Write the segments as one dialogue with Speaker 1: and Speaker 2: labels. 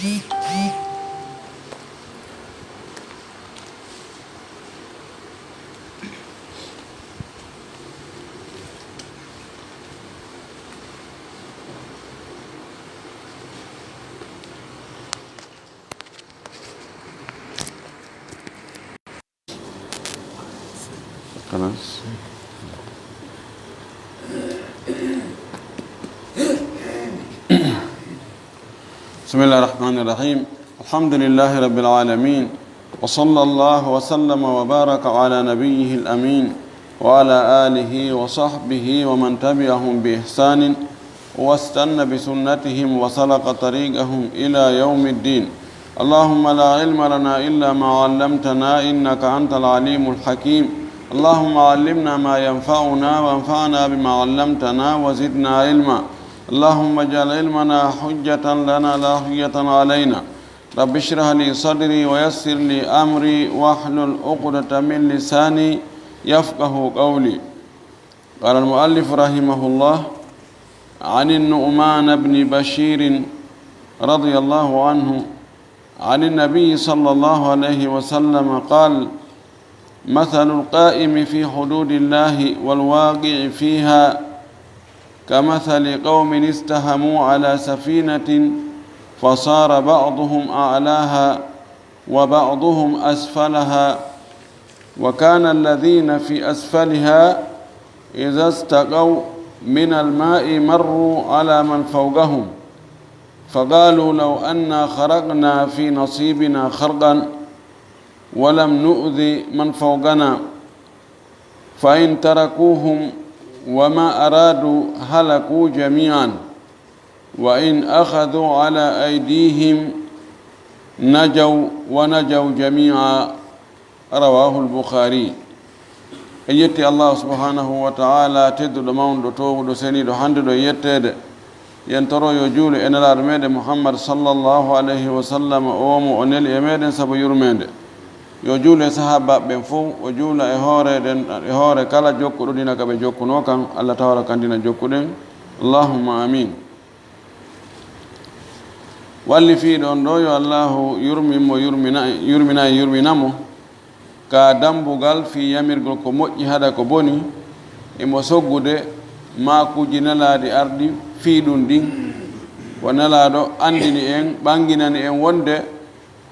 Speaker 1: خلاص. بسم الله الرحمن الرحيم. الحمد لله رب العالمين، وصلى الله وسلم وبارك على نبيه الأمين وعلى آله وصحبه ومن تبعهم بإحسان واستنى بسنتهم وسلك طريقهم إلى يوم الدين. اللهم لا علم لنا إلا ما علمتنا إنك أنت العليم الحكيم. اللهم علمنا ما ينفعنا وانفعنا بما علمتنا وزدنا علما. اللهم اجعل علمنا حجة لنا لا حجة علينا. رب اشرح لي صدري ويسر لي أمري واحلل عقدة من لساني يفقه قولي. قال المؤلف رحمه الله: عن النعمان بن بشير رضي الله عنه عن النبي صلى الله عليه وسلم قال: مثل القائم في حدود الله والواقع فيها كمثل قوم استهموا على سفينة فصار بعضهم أعلاها وبعضهم أسفلها، وكان الذين في أسفلها إذا استقوا من الماء مروا على من فوقهم فقالوا لو أنا خرقنا في نصيبنا خرقا ولم نؤذي من فوقنا، فإن تركوهم وما أرادوا هلكوا جميعا، وإن أخذوا على أيديهم نجوا ونجوا جميعا. رواه البخاري. يتي الله سبحانه وتعالى تدل مون دو تو دو سني دو هاند دو يتede yentoro yo juulu enelaar meɗen muhammad sallallahu alayhi wa sallam omo o neli e meɗen sabu yurmede. Yo juulu e sahaba ɓen fof, o juula e hoore kala jokkuɗo dina ka ɓe jokkuno kan. Allah tawala kan dina jokkuɗen. Allahumma amin. Walli fiiɗon ɗo yo allahu yurminmo yurminamo ka dambugal fi yamirgol ko moƴƴi haɗa ko boni, emo soggude makuji nelaɗi ardi fiiɗum ɗin ko nelaɗo andini en ɓanginani en wonde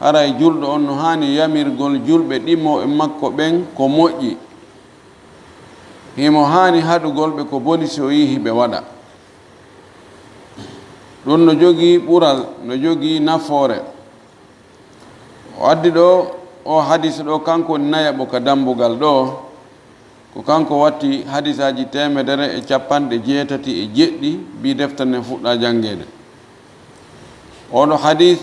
Speaker 1: haray julɗo on no hani yamirgol julɓe ɗimmo e makko ɓen ko moƴƴi. himo hani haɗugol ɓe ko boni so yihi ɓe waɗa ɗum. no jogii ɓural, no jogii nafoore. o addi ɗo o hadis ɗo kanko nayaɓo ka dambugal ɗo, ko kanko watti hadisaji 187 bi deftere nden fuɗɗa jangede. oɗo hadis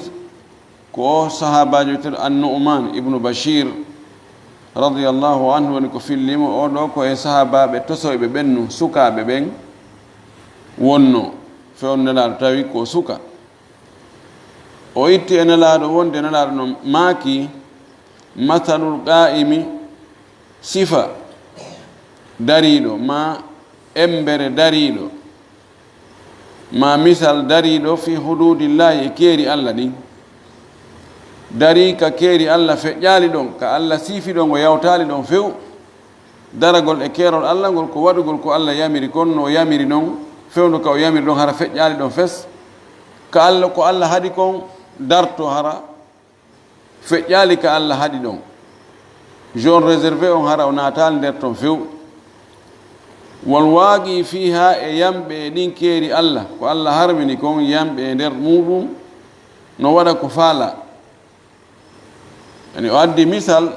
Speaker 1: ko o sahabajo witeɗo an-Nu'man ibnu Bashir radiyallahu anhu woni ko fillimo. oɗo ko e sahabaɓe tosoyɓe ɓennu sukaɓe ɓen wonno fewn nelaɗo tawi ko suka. o itti e nelaɗo wonde nelaɗo no maaki: mathalul qa'imi, sifa dariɗo ma embere dariɗo ma misal dariɗo fi hududillahi e keeri Allah ɗin. dari ka keeri Allah feƴƴali ɗon, ka Allah siifi ɗon o yawtali ɗon few. daragol e keerol Allah ngol ko waɗugol ko Allah yamiri kon no o yamiri ɗon fewndo ka o yamiri ɗon hara feƴƴali ɗon fes. ka Allah ko Allah haɗi kon darto hara feƴƴali ka Allah haɗi ɗon. zone réservé on hara o natali nder ton few. wal waaqi fiha e yamɓe e ɗin keeri Allah ko Allah harmini kon yamɓe e nder muɗum no waɗa ko faala. yani o addi misal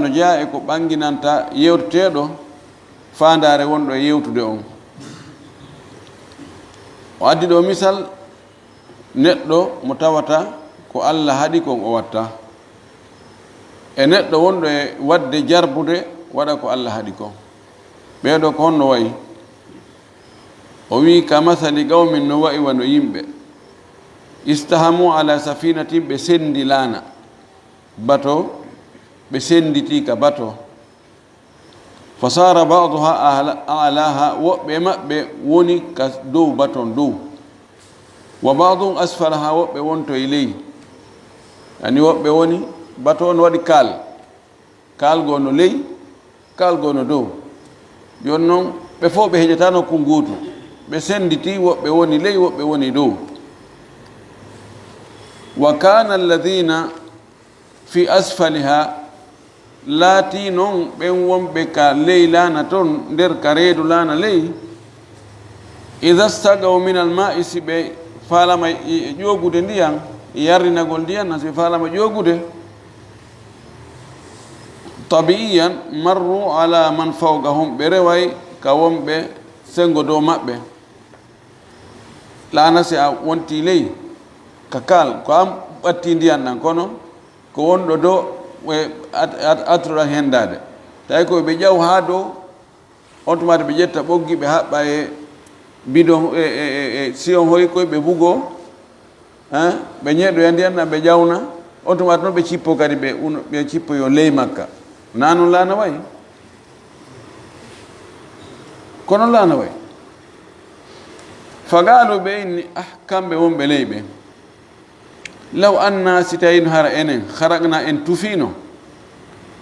Speaker 1: no jeeya e ko ɓanginanta yewteteɗo fandare wonɗo e yewtude on. o addi ɗo misal neɗɗo mo tawata ko Allah haɗi kon o watta, e neɗɗo wonɗo e wadde jarbude waɗa ko Allah haɗi kon. ɓeeɗo ko honno wayi? o wi ka masali qawmin no wayi wano yimɓe istahamu ala safinatin, ɓe sendi laana bato, ɓe senditi ka bato. fa sara ba'duha alaha, woɓɓe maɓɓe woni ka dow baton dow, wa ba'dhum asfalaha woɓɓe wonto e ley ani woɓɓe woni bato on waɗi kalgo no ley kalgo no dow joni noon ɓe fof ɓe heƴatano ko nguutu ɓe senditi woɓɓe woni ley woɓɓe woni dow wa kana alladhina fi asfaliha laati noon ɓen wonɓe ka ley laana toon nder ka reedu laana ley ida stagaw min alma'i si ɓe falama ƴogude ndiyan yarrinagol ndiyan si ɓe falama ƴogude tabi'iyan marru ala man fawgahum ɓe reway ka wonɓe sengo dow maɓɓe laana si a wonti ley ka kal ko an ɓatti ndiyan ɗan kono ko wonɗo dow attuɗan hendade tawi koye ɓe ƴaw ha dow on tumata ɓe ƴetta ɓoggi ɓe haɓɓa e bidon sion hoy koye ɓe bugo ɓe ñeeɗoya ndiyan ɗan ɓe ƴawna on tumata noon ɓe cippo kadi ɓe cippo yo ley makka na noon laana way kono laana way fagalu ɓe inni kamɓe wonɓe ley ɓe law anna si tawino hara enen haragna en tufino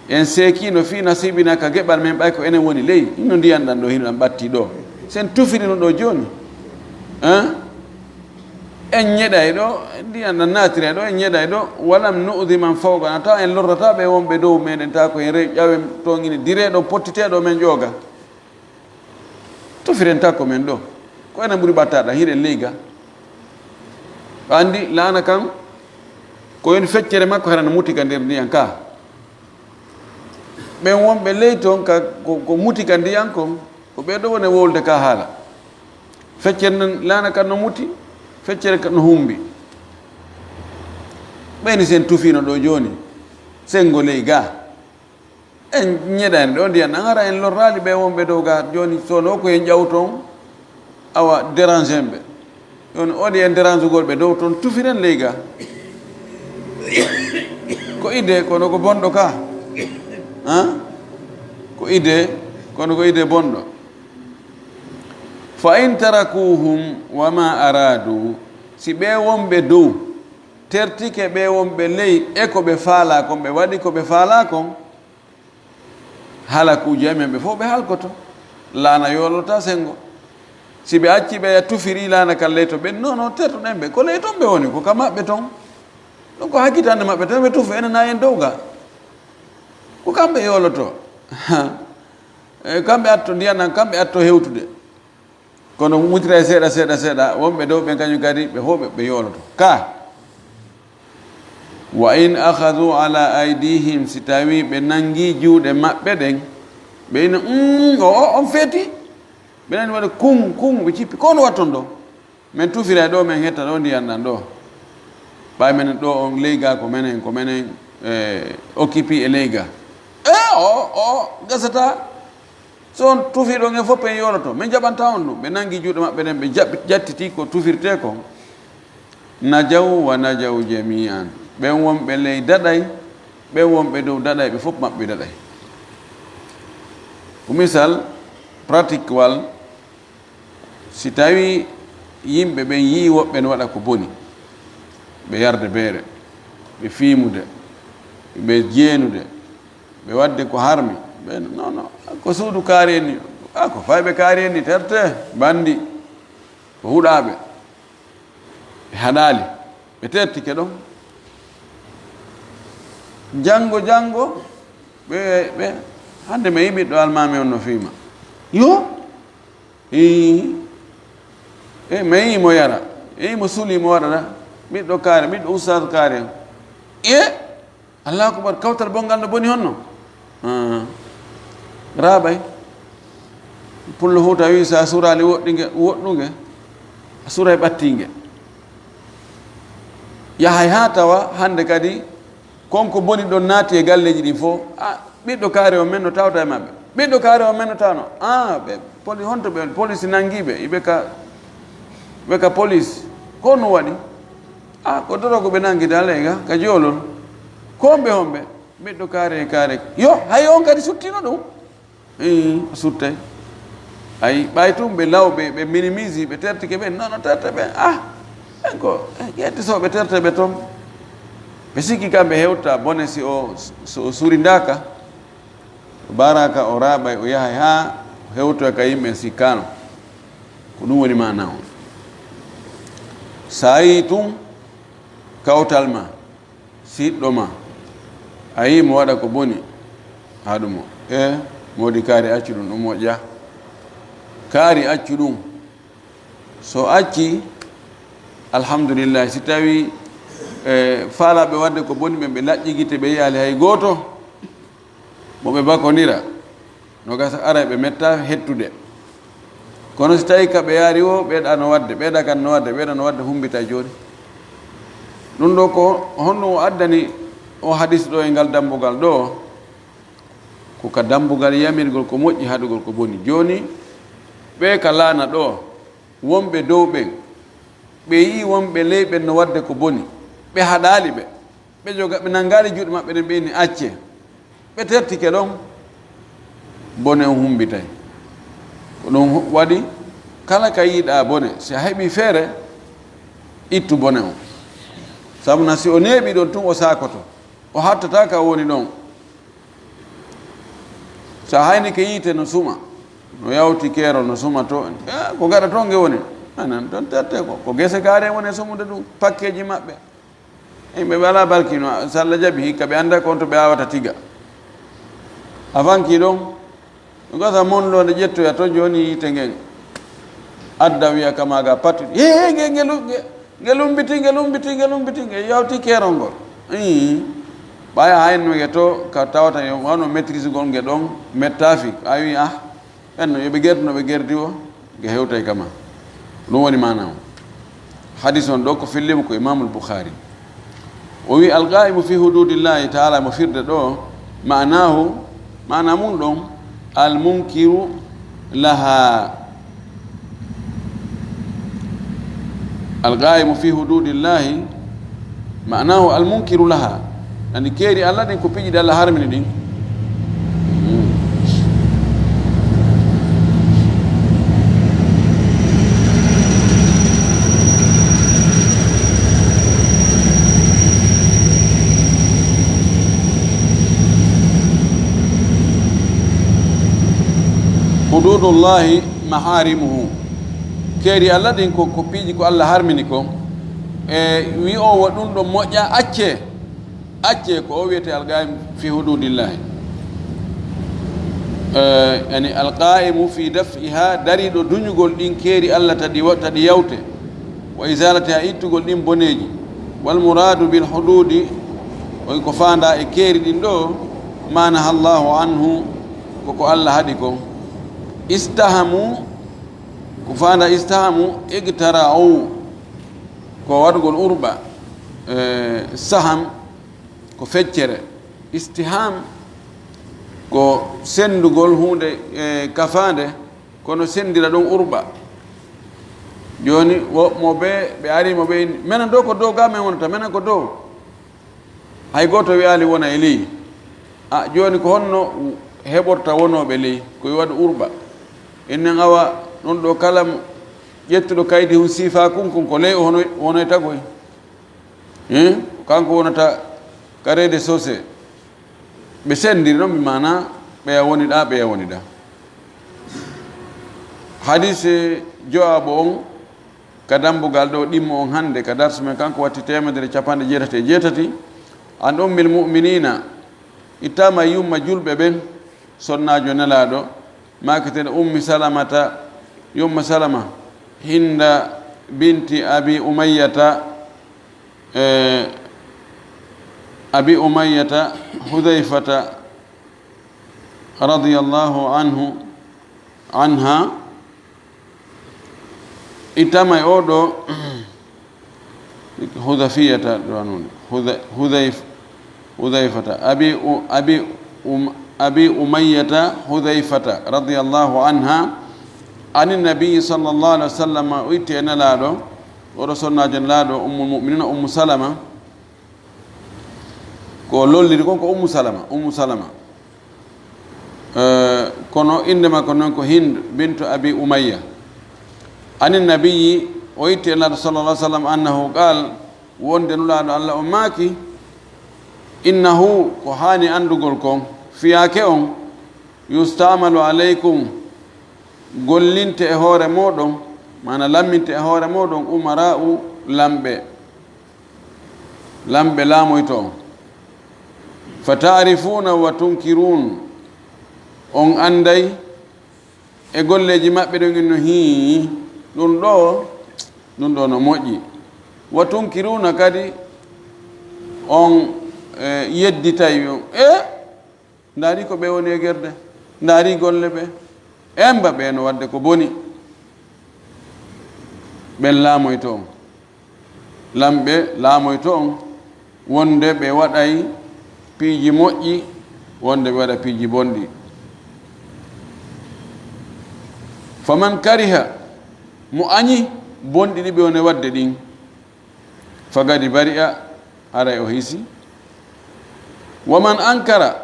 Speaker 1: en seekino fi nasibina ka geɓal men ɓay ko enen woni ley inno ndiyan ɗan ɗo hino ɗan ɓatti ɗo sen tufirino ɗo joni en ñeɗay ɗo ndiyan ɗan natire ɗo en ñeɗay ɗo walam nu'di man fawgana taw en lorrata ɓe wonɓe dow meɗen ta ko en rewi ƴawen toŋini direɗo pottiteɗo men ƴooga tufiren takko men ɗo ko enen ɓuri ɓattaɗa hiɗen leyga andi laana kan ko woni feccere makko harana mutika nder ndiyan ka ɓen wonɓe ley toon ka ko mutika ndiyan kon ko ɓeɗo woni wolde ka haala feccere no laana kan no muti feccere kan no humbi ɓeyni sen tufino ɗo joni sengo ley ga en ñeɗani ɗo ndiyan an ara en lorrali ɓe wonɓe dow ga joni sono ko en ƴaw toon awa dérange en ɓe joni oɗi en dérange ugol ɓe dow toon tufiren ley ga ko ide kono ko bonɗo ka ko ide kono ko ide bonɗo fa in tarakuhum wama aradu si ɓe wonɓe dow tertike ɓe wonɓe ley e ko ɓe faala kon ɓe waɗi ko ɓe faala kon halakuji amen ɓe fof ɓe halkoto laana yolota sengo si ɓe acci ɓe tufiri laana kan ley to ɓen non tertuɗen ɓe ko ley toon ɓe woni ko ka maɓɓe toon ɗum ko hakkitande maɓɓe tan ɓe tufu ene na en dowga ko kamɓe yoloto kamɓe atto ndiyan nan kamɓe atto hewtude kono mutira e seeɗa seeɗa seeɗa wonɓe dow ɓen kañum kadi ɓe fof ɓe yoloto ka wa in akhadu ala aydihim si tawi ɓe nangi juuɗe maɓɓe ɗen ɓe ina on feeti ɓe nani waɗa kun ɓe cippi kono watton ɗo min tufira ɗo min hetta ɗo ndiyan ɗan ɗo ɓay menen ɗo on leyga ko menen occupy e leyga gasata so on tufiɗon en fof en yoloto min jaɓanta on ɗum ɓe nangi juuɗe maɓɓe ɗen ɓe jattiti ko tufirte ko najaw wa najaw jami'an ɓen wonɓe ley daɗay ɓen wonɓe dow daɗay ɓe fof maɓɓe daɗay ko misal pratique wal si tawi yimɓe ɓen yi woɓɓe ne waɗa ko boni ɓe yarde beere ɓe fiimude ɓe jeenude ɓe wadde ko harmi ɓe non ko suudu kaari en ni ko fayɓe kaari en ni terte bandi ko huɗaɓe ɓe haɗali ɓe tertike ɗon janngo ɓe hande mi yi ɓiɗɗo almami on no fiima yo mi yimo yara mo suulimo waɗata ɓiɗɗo kaare ɓiɗɗo oustade kaare en allah akubar kawtal bongal no boni honno raaɓay pullo huuta wi sa surali woɗɗuge a suray ɓattinge yahay ha tawa hande kadi konko boni ɗon naati e galleji ɗi fof ɓiɗɗo kaare o men no tawta e maɓɓe ɓiɗɗo kaare o men no tawno ɓe poli honto ɓe police nangiɓe iɓe ka police ko no waɗi ko dorogo ɓe nangida leyga ka joolol komɓe homɓe ɓiɗɗo kaare yo hay on kadi suttino ɗum suttay ay ɓay tum ɓe lawɓe ɓe minimise ɓe tertike ɓe nono terte ɓe en ko ƴettisoɓe terteɓe toon ɓe sikki kamɓe hewta bone si o so o surindaka baraka o raaɓay o yahay ha hewtoy ka yimɓe sikkano ko ɗum woni mana o sa yi tum kawtal ma siɗɗo ma a yi mo waɗa ko boni ha ɗum o modi kaari accu ɗum ɗum moƴƴa kaari accu ɗum so acci alhamdulillah si tawi faalaɓe wadde ko boni ɓe laƴƴi guite ɓe yiyali hay gooto moɓe bakodira no gasa ara ɓe metta hettude kono si tawi kaɓe yaari o ɓeeɗa no wadde ɓeeɗa kan no wadde ɓeeɗa no wadde humbita joni ɗum ɗo ko honno o addani o hadis ɗo e ngal dambugal ɗo ko ka dambugal yamirgol ko moƴƴi haɗugol ko boni joni ɓe ka laana ɗo wonɓe dow ɓen ɓe yi wonɓe ley ɓen no wadde ko boni ɓe haɗali ɓe joga ɓe nanggali juuɗe maɓɓe ɗen ɓeyni acce ɓe tertike ɗon bone on humbitay ko ɗum waɗi kala ka yiiɗa bone si a heeɓi feere ittu bone on sabu na si o neeɓi ɗon tun o sakoto o hattata ka woni ɗon sa hayni ke yiite no suma no yawti keerol no suma to ko gaɗa toon ge woni anan toon terte ko gese gaare woni sumude ɗum pakkeji maɓɓe yimɓe ɓe ala balkino so Allah jaɓi hikka ɓe anda kon to ɓe awata tiga a fanki ɗon ɗum gasa monlode ƴettoya to joni yiite ngen adda wiya kamaga patti nge lumbiti nge yawti keerol ngol ɓaya haynoge to ka tawata wano maîtrise gol nge ɗon mettafi a wi ɓenno yoɓe gerdi no ɓe gerdi o nge hewtay kama ɗum woni mana o hadis on ɗo ko fillima ko imamul boukhari o wi alqaimu fi hududillahi taala mo firde ɗo mana mum ɗon almunkiru laha alqaimu fi hududillahi manahu almunkiru laha andi keeri allah ɗin ko piƴiɗi allah harmini ɗin hududullahi maharimuhu keeri allah ɗin ko piiji ko allah harmini ko wi o wa ɗum ɗo moƴƴa acce ko o wiyete alqaimu fi hududillahi yani alqaimu fi daf'iha dariɗo duñugol ɗin keeri allah taɗi yawte wa isalati ha ittugol ɗin boneji wal muradu bil hududi oy ko fanda e keeri ɗin ɗo manaha allahu anhu koko allah haɗi ko istahamu ko fanda istahamu igtara'u ko waɗugol urɓa saham ko feccere istiham ko sendugol hunde kafande kono sendira ɗon urɓa joni mo ɓe arimo ɓe menen ɗo ko dow ga men wonata menen ko dow hay goto wiyali wona e ley joni ko honno heɓorta wonoɓe ley koye waɗa urɓa ennen awa ɗon ɗo kala ƴettuɗo kaydi hum siifa kunkon ko ley o wonoy tagoy kanko wonata karede sosé ɓe sendiri noon mi mana ɓeya woniɗa hadise jowaɓo on ka dambugal ɗo ɗimmo on hande ka darsu men kanko watti 178 an ummil muminina ittama yumma julɓe ɓen sonnajo nelaɗo maketen ummi salamata yumma salama hinda binti abi umayyata hudayfata radiyallahu anha itama e oɗo hudafiyata ɗo hudayfata abi umayyata hudayfata radiyallahu anha ani nabii sallallahu alaihi wa sallam o itti e nelaɗo oɗo sonnajo nelaɗo ummul muminina ummu salama ko lolliri kon ko ummu salama kono inde makko noon ko hind bintu abi umayya ani nabiyi o itti e nelaɗo sallallah alih sallam annahu qal wonde nulaɗo allah o maaki innahu ko hani andugol kon fiyake on yustamalu aleykum gollinte e hoore moɗon mana lamminte e hoore moɗon umara'u lamɓe laamoyto on fa tarifuna wa tunkirun on anday e golleji maɓɓe ɗon inno hi ɗum ɗo no moƴƴi wa tunkiruna kadi on yedditay on ndaari ko ɓe woni e gerde ndaari golle ɓe emba ɓe no wadde ko boni ɓen laamoyto on lamɓe laamoyto on wonde ɓe waɗay piiji moƴƴi wonde ɓe waɗa piiji bonɗi faman kariha mo añi bonɗi ɗi ɓe woni wadde ɗin fagadi bari a aray o hisi waman ankara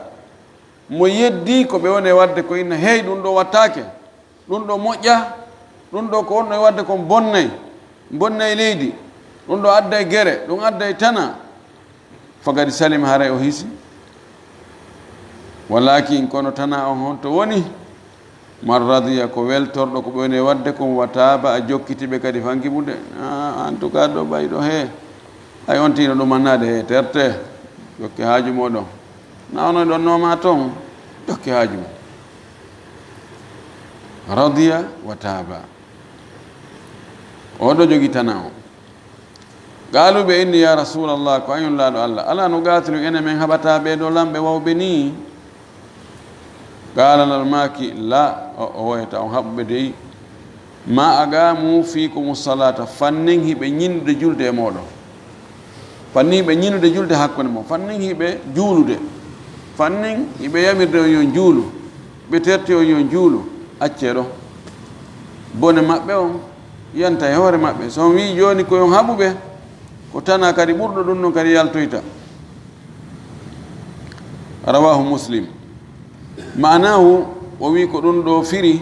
Speaker 1: mo yeddi ko ɓe woni wadde ko inna hey ɗum ɗo wattake ɗum ɗo moƴƴa ɗum ɗo ko wonno e wadde kon bonnay leydi ɗum ɗo adda e gere ɗum adda e tana fagadi salima haray o hisi walakin kono tana on honto woni man radiya ko weltorɗo ko ɓe woni wadde kon wataba a jokkitiɓe kadi fankimude en tout cas ɗo ɓayɗo he hay on tino ɗum annade he terte jokki haaju moɗon nawno ɗon noma toon jokki haaju mo radiya wataba oɗo jogi tana o gaaluɓe inni ya rasulallah ko añon laaɗo allah ala no gaatilu ene men haɓata ɓeɗo lamɓe wawɓe ni gaalanal maaki la o woyata on haɓɓuɓe dey ma agamu fikum salata fannin hiɓe ñinnude julde e moɗon fannin hiɓe ñinnude julde hakkude mo fannin hiɓe juulude fannin hiɓe yamirde on yon juulu ɓe terti on yon juulu acce ɗo bone maɓɓe on yanta e hoore maɓɓe so on wi joni koyon haɓuɓe ko tana kadi ɓurɗo ɗum ɗon kadi yaltoyta rawahu muslim manahu o wi ko ɗum ɗo firi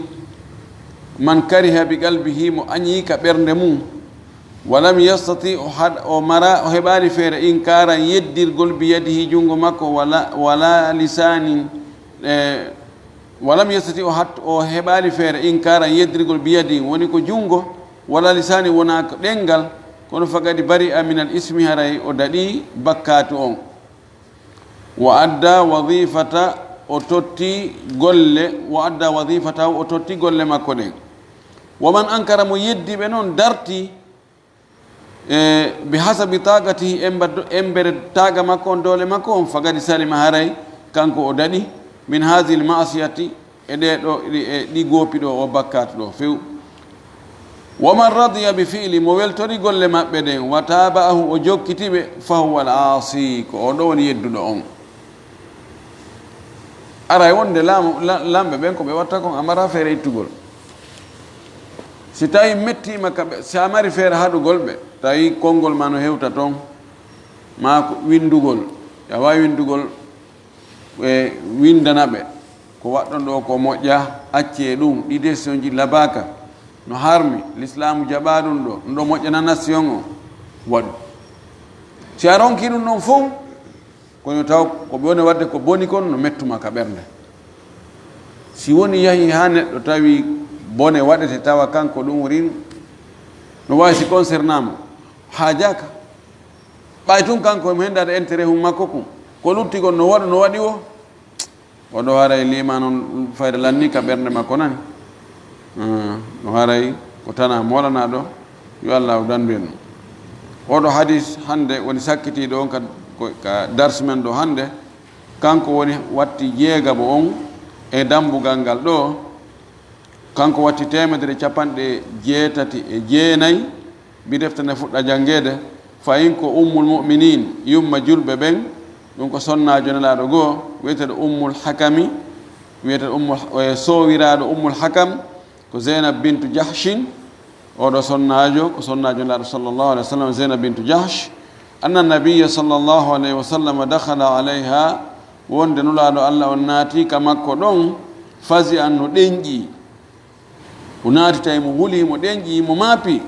Speaker 1: man kariha bi qalbihi mo añika ɓernde mum walam yastati o mara o heɓani feere inkaran yeddirgol biyadihi junngo makko wala lisanin walam yastati o heɓani feere inkaran yeddirgol biyadihi woni ko junngo wala lisani wona ko ɗengal kono fagadi bari a min al ismi haray o daɗi bakkatu on wa adda wadifata o totti golle makko ɗen waman ankara mo yeddiɓe noon darti bi hasabi tagatihi embere taga makko on doole makko on fagadi salima haray kanko o daɗi min hasi l masiyati e ɗeɗo ɗi goopi ɗo o bakkatu ɗo few waman radiya bi fiili mo weltori golle maɓɓe ɗen wa taba'ahu o jokkitiɓe fa huwa al asi ko o ɗo woni yedduɗo on aray wonde lamɓe ɓen ko ɓe watta kon amara feere ittugol si tawi mettima kaɓe si a mari feere haɗugol ɓe tawi konngol ma no hewta toon ma ko windugol a wawi windugol ɓe windana ɓe ko waɗɗon ɗo ko moƴƴa acce ɗum ɗi décision ji labaka no harmi l'islamu jaɓa ɗum ɗo ɗum ɗo moƴƴana nation o waɗu si a ronki ɗum ɗon fof kono taw ko ɓe woni wadde ko boni kon no mettuma ka ɓernde si woni yahi ha neɗɗo tawi bone waɗete tawa kanko ɗum rin no wawi si concernama haajaka ɓay tun kanko mo hendade intérêt hum makko kum ko luttigol no waɗu no waɗi o oɗo haray lima noon fayde lanni ka ɓernde makko nani no haray ko tana molanaɗo yo allah dandu en oɗo hadis hande woni sakkitiɗo on ka dars men ɗo hande kanko woni watti jeegabo on e dambugal ngal ɗo kanko watti 189 mbi deftene fuɗɗa jangede fayin ko ummul muminin yumma julɓe ɓen ɗum ko sonnajo nelaɗo goo wiyeteɗo ummul hakami wiyeteɗo sowiraɗo ummul hakam ko zeynab bintu jahshin oɗo sonnajo ko sonnajo nelaɗo sallllahu alih wa sallam zeynab bintu jahsh anna nabiya sallllahu alayhi wa sallam dakhala alayha wonde nulaɗo allah on naati ka makko ɗon fasi an no ɗenƴi o naati tawi mo huuli mo ɗenƴi mo maapi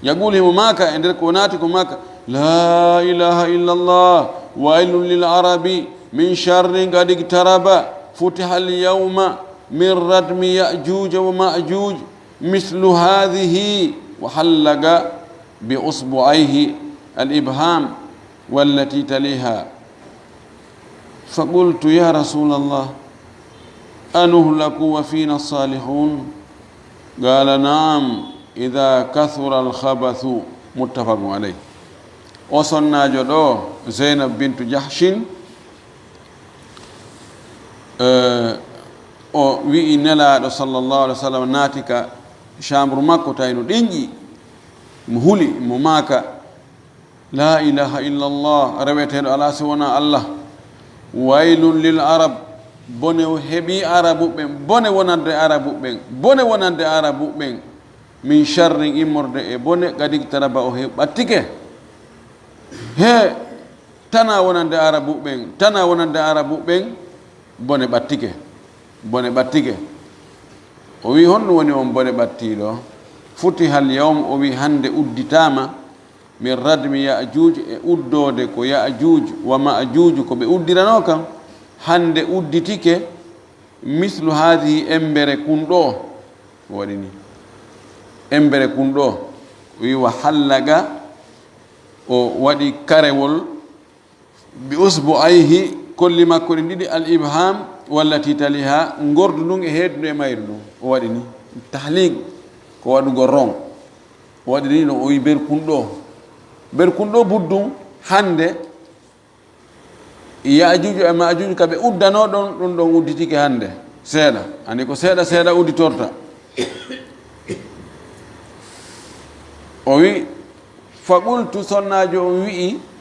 Speaker 1: يقول هم ماك عند كوناتكم ماك لا إله إلا الله ويل للعرب من شر قد اقترب فتح اليوم من ردم يأجوج ومأجوج مثل هذه وحلق بأصبعيه الإبهام والتي تليها. فقلت يا رسول الله أنهلك وفينا الصالحون؟ قال نعم إذا كثر الخبث. متفق عليه. وصلنا جدو زينب بنت جحش o wi'i nelaɗo sallllahu alih wa sallam naati ka chambre makko tawino ɗeñƴi mo huli mo maaka la ilaha illallah reweteɗo ala si wona allah waylun lil arab bone heeɓi arabu ɓen bone wonande arabu ɓen bone wonande arabu ɓen min charrin immorde e bone gadig taraba o heɓ ɓattike he tana wonande arabu ɓen tana wonande arabu ɓen bone ɓattike bone ɓattike. O wi honɗum woni on bone ɓattiɗo? futihal yawm o wi hande udditama min radmi ya'juj e uddode ko ya'juj wa ma'juj ko ɓe uddirano kam hande udditike mislu hadihi embere kunɗo waɗi ni embere kunɗo o wi wa hallaga o waɗi karewol bi usbu ayhi kolli makko ɗi ɗiɗi al ibham wallati taliha gordu ndun e heedudu e mayru ɗum o waɗi ni tahlig ko waɗugo ron o waɗi ni no o wi berkunɗo buddum hande ya'juju e ma'juju kaɓe uddano ɗon ɗon udditike hande seeɗa andi ko seeɗa udditorta. o wi fa qultu sonnajo on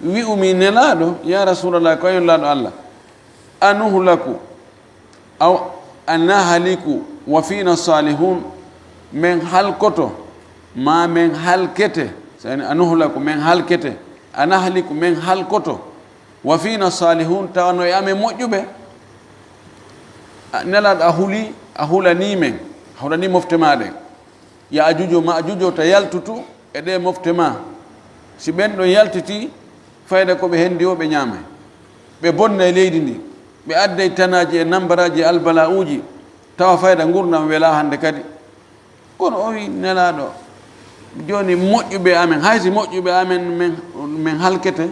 Speaker 1: wi'umi nelaɗo ya rasulallah kayon laɗo allah anuhlaku aw anahaliku wa fina salihun men halkoto ma men halkete sani anuhlaku men halkete anahliku men halkoto wa fina salihun tawano e amen moƴƴuɓe. nelaɗo a hulani men a hulani mofte maɗen ya ajujo ma ajujo ta yaltutu e ɗe mofte ma si ɓen ɗon yaltiti fayda koɓe hendi o ɓe ñaamay ɓe bonna e leydi ndi ɓe adday tanaji e nambaraji e albala uji tawa fayda gurdam wela hande kadi. kono o wi nelaɗo joni moƴƴuɓe amen haysi moƴƴuɓe amen men halkete.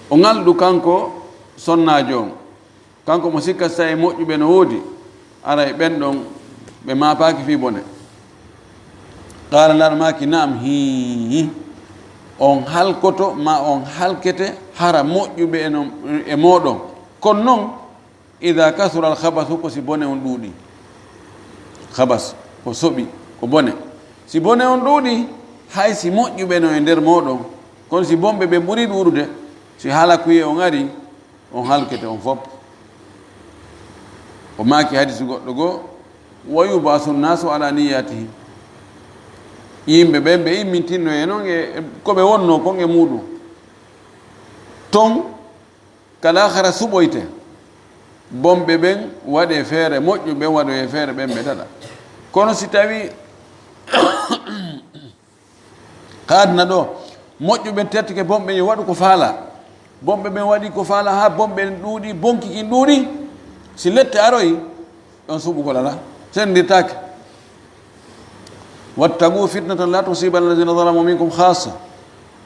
Speaker 1: o ngalɗu kanko sonnajo on kanko mo sikka so tawi moƴƴuɓe no woodi ara e ɓen ɗon ɓe mapaki fi bone. qala laɗo maki naam hi on halkoto ma on halkete hara moƴƴuɓe e moɗon kono noon ida kasura al habasu ko si bone on ɗuuɗi habas ko soɓi ko bone si bone on ɗuuɗi hay si moƴƴuɓe no e nder moɗon kono si bomɓe ɓe ɓuri ɗuurude si halakuye on ari on halkete on fof. o maki hadisi goɗɗo goo wa yubasu nnasu ala niyatihim yimɓe ɓen ɓe immintinno e noon e koɓe wonno kon e muɗum ton kala hara suɓoyte bomɓe ɓen waɗe feere moƴƴuɓe waɗo e feere ɓen ɓe daɗa. kono si tawi kaadna ɗo moƴƴuɓe tettike bomɓe yo waɗu ko faala bomɓe ɓen waɗi ko faala ha bomɓe ɗuuɗi bonkikin ɗuuɗi si lette aroyi ɗon suɓugol ala sendirtake. wattagu fitnatan la tusiba alladina zalamu minkum khassa.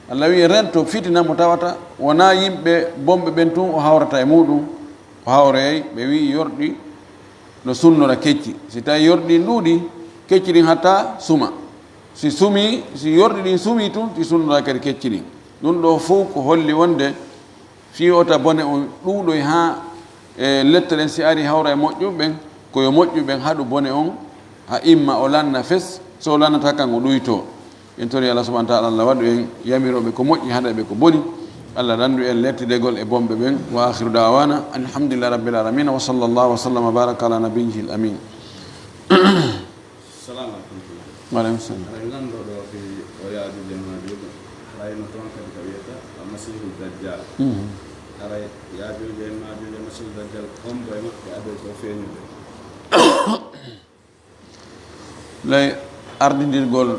Speaker 1: allah wi rento fitina mo tawata wona yimɓe bomɓe ɓen tun o hawrata e muɗum o hawreyay ɓe wi yorɗi no sunnora kecci si tawi yorɗi ɗuuɗi kecci ɗin hatta suma si sumi si yorɗi ɗin sumi tun ti sunnora kadi kecci ɗin. ɗum ɗo fof ko holli wonde fiota bone on ɗuuɗoy ha e lette ɗen si ari hawra e moƴƴuɓeɓen koyo moƴƴuɓen haɗu bone on ha imma o lanna fes so o lannata kanko ɗuyto. en tori allah subahana taala allah waɗu en yamiroɓe ko moƴƴi haɗa ɓe ko boni allah randu en lettidegol e bomɓe ɓen wa akhiru dawana alhamdulillah rabbil alamin wa sallallahu wa sallam wa baraka ala nabiyhi l amin.
Speaker 2: salamu aleykum.
Speaker 1: waaleykum salam.
Speaker 2: aɗa ganduɗo fi o yaajude majude hayno toon kadi ko wiyata masihu dajjal ara yaajude en majude masihu dajjal hombo e maɓɓe adoy ko feeñude
Speaker 1: lay ardidirgol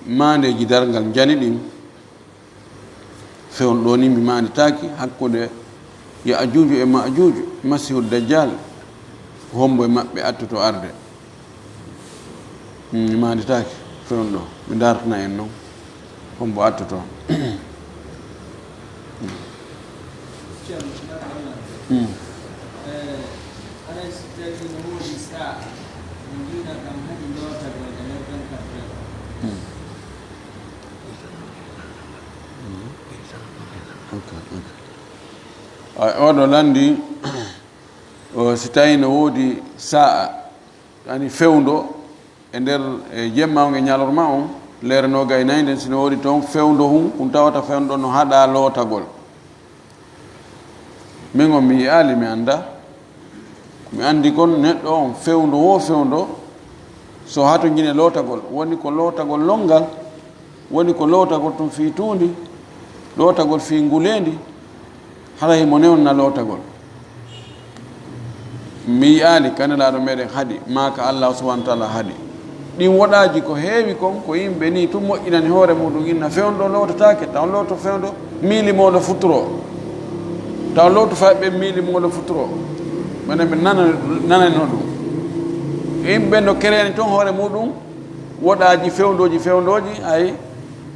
Speaker 1: mandeji dargal jani ɗin fewn ɗo ni mi manditaki hakkude ya ajuju e majuju masihu dajjal hombo e maɓɓe attoto arde mi manditaki fewn ɗo mi dartana en noon hombo attoto oɗo landi si tawi no woodi sa'a ani fewndo e nder jemma on e ñalorma on leere noga e nayi nden sino woodi toon fewndo ɗum tawata fewndo no haɗa lootagol min on mi yiyaali mi annda mi anndi kon neɗɗo on fewndo so hato jine lootagol woni ko lootagol longal woni ko lootagol tun fii tuundi lootagol fii nguleendi haray mo newna lootagol mi yiyaali kanelaaɗo meɗen haɗi maka allah subahana taala haɗi ɗin woɗaji ko heewi kon ko yimɓe ni tun moƴƴinani hoore muɗum inna fewndo lootatake taw looto fewndo miili moɗo futuro taw looto faɓe miili moɗo futuro minen ɓe nanano ɗum yimɓe no kereni toon hoore muɗum woɗaji fewndoji ay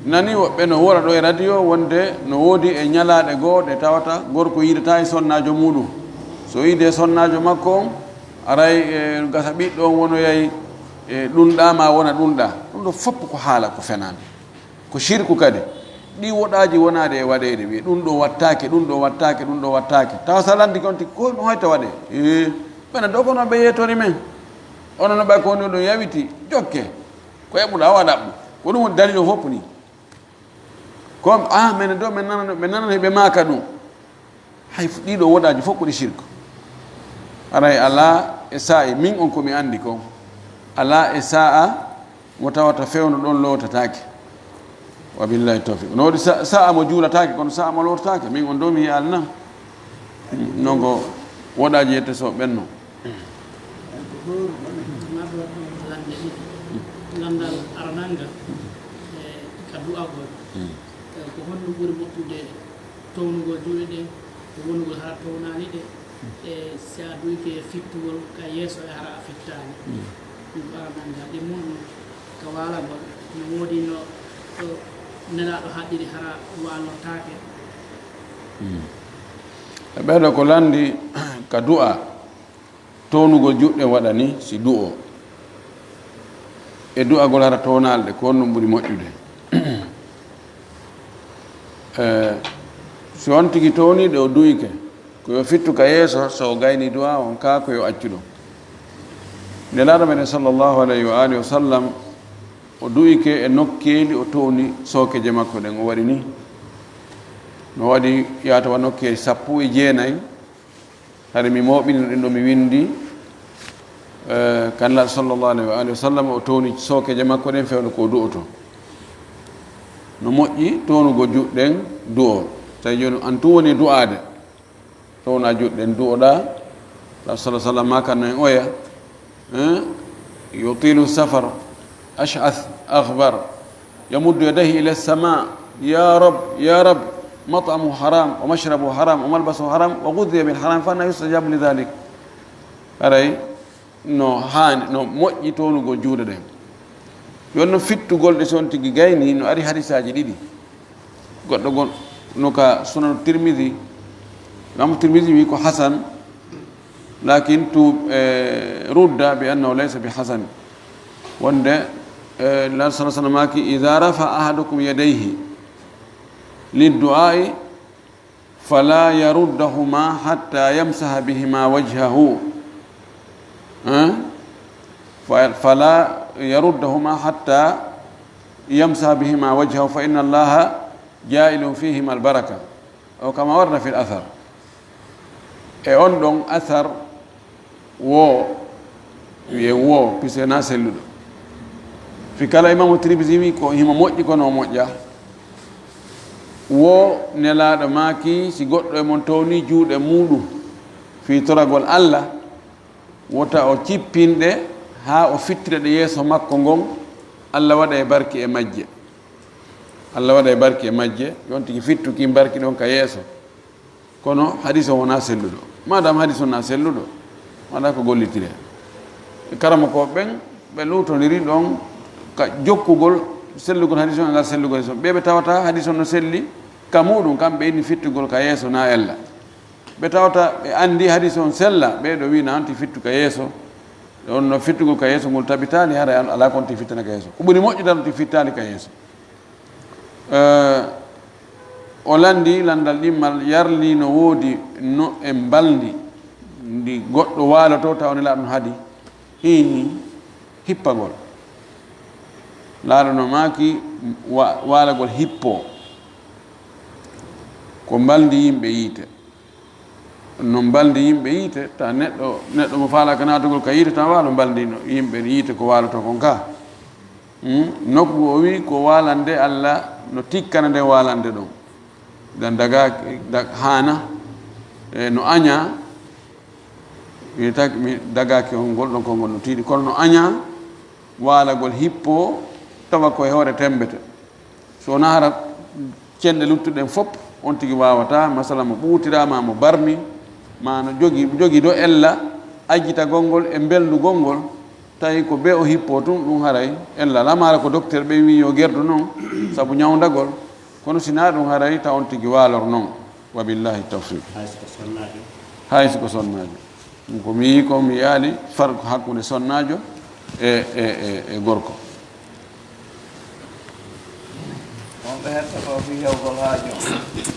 Speaker 1: nani woɓɓe no wora ɗo e radio wonde no woodi e ñalaɗe goo ɗe tawata gorko yidata e sonnajo muɗum so yide sonnajo makko on aray e gasa ɓiɗɗo on wonoyayi e ɗumɗa ma wona ɗumɗa ɗum ɗo fopp ko haala ko fenani ko shirku kadi ɗi woɗaji wonade e waɗede wi ɗum ɗo wattake taw sa landi konti ko ɗum hoyta waɗe ɓene ɗo kono ɓe yetori men onono ɓay ko woni ɗum yawiti jokke ko eɓuɗa waɗaɓɓu ko ɗum woni dalil o fopp ni comme mene ɗo ɓe nanani ɓe maka ɗum hay ɗiɗo woɗaji fof ko ɗi shirku aray ala e sa'i min on komi andi ko ala e sa'a mo tawata fewno ɗon lootatake wabillahi tawfiq no waɗi sa'a mo juulatake kono sa'a mo lootatake min on ɗo mi yiyal na nongo woɗaji yette so ɓenno
Speaker 3: landal arananga ka du'agol ko honɗum ɓuri moƴƴude townugol juuɗe ɗe ko wonugol hara townani ɗe e si a duyke fittugol ka yeeso e hara a fittani ɗum arananga ɗe muɗum ka walagol no woodi no nelaɗo haɗɗiri hara walotake
Speaker 1: e ɓeɗo ko landi ka du'a townugol juɗɗe waɗani si du'o e du'agol hara townalɗe ko honɗum ɓuri moƴƴude si on tigi towniɗe o duyke koyo fittu ka yeeso so gayni du'a on ka koyo accuɗo nelaɗo meɗen sallllahu alayhi wa alihi wa sallam o duyke e nokkeeli o towni sookeje makko ɗen o waɗi ni no waɗi yatawa nokkeeli 19 hade mi moɓini ɗin ɗo mi windi kanlaɗo sallllahu alayhi wa alihi wa sallam o towni sookeje makko ɗen fewno ko du'oto no moƴƴi townugo juɗɗen du'o tawi joni an tu woni du'ade towna juɗɗen du'oɗa rasul sallah sallam makanno en oya yutilu safar ash'ath akhbar yamuddu yadayhi ila as-sama ya rab mat'amu haram wa mashrabu haram wa malbasu haram wa ghudhiya bil haram fa anna yustajabu li dhalik aray no haani no moƴƴi townugo juuɗe ɗen yonno fittugol ɗe son tigi gayni no ari hadisaji ɗiɗi goɗɗo gon no ka sunan tirmidi imam tirmidi wi ko hasan lakin tu rudda bi annahu laysa bi hasan wonde la sallallahu maki idha rafa ahadukum yadayhi lid-du'a'i fala yaruddahuma hatta yamsaha bihima wajhahu fala yaruddahuma hatta yamsaha bihima wajhahu fa inna allaha ja'ilun fihima al-baraka aw kama warda fi al-athar e on ɗon athar wo wiye wo pisena selluɗo fi kala imamu tirmisi wi ko himo moƴƴi kono moƴƴa wo nelaɗo maaki si goɗɗo e mon towni juuɗe muɗum fi toragol allah wota o cippinɗe ha o fittira ɗe yeeso makko ngon Allah waɗa e barki e majje Allah waɗa e barki e majje yon tigi fittuki barki ɗon ka yeeso kono hadis o wona selluɗo madame hadis o na selluɗo waɗa ko gollitire karama ko ɓen ɓe lutodiri ɗon ka jokkugol sellugol hadis o ngal sellugol hadis o ɓe tawata hadis o no selli ka muɗum kamɓe inni fittugol ka yeeso na ella ɓe tawata ɓe andi hadis on sella ɓeɗo wi na anti fittu ka yeeso on no fittugol ka yeeso ngol tabitali hara ala kon ti fittana ka yeeso ko ɓuri moƴƴutan ti fittali ka yeeso o landi landal ɗimmal yarli no woodi no e mbaldi ndi goɗɗo waaloto tawne laaɗum haadi hini hippagol laaɗo no maaki waalagol hippo ko mbaldi yimɓe yiite no mbaldi yimɓe yiite ta neɗɗo mo faalaka naatugol ka yiite tan waalo mbaldi no yimɓe yiite ko waaloto kon ka nokku o wi ko waalande Allah no tikkana nde waalande ɗon dan daga haana no aña mi dagaki on ngol ɗon konngol no tiiɗi kono no aña waalagol hippo tawa koye hoore tembete so wona hara cenɗe luttuɗen fof on tigi wawata masala mo ɓuutirama mo barmi ma no jogi do ella ajjita gongol e beldugol ngol tawi ko be o hippo tun ɗum haray ella lamara ko docteur ɓe wi yo gerdu noon saabu ñawdagol kono sina ɗum haray ta on tigi waalor noon wa billahi tawfiq hayso ko sonnajo ɗum ko mi yi ko mi yaali farko hakkude sonnajo e gorko
Speaker 4: on ɓe hetta ko fi hewgol haajo ko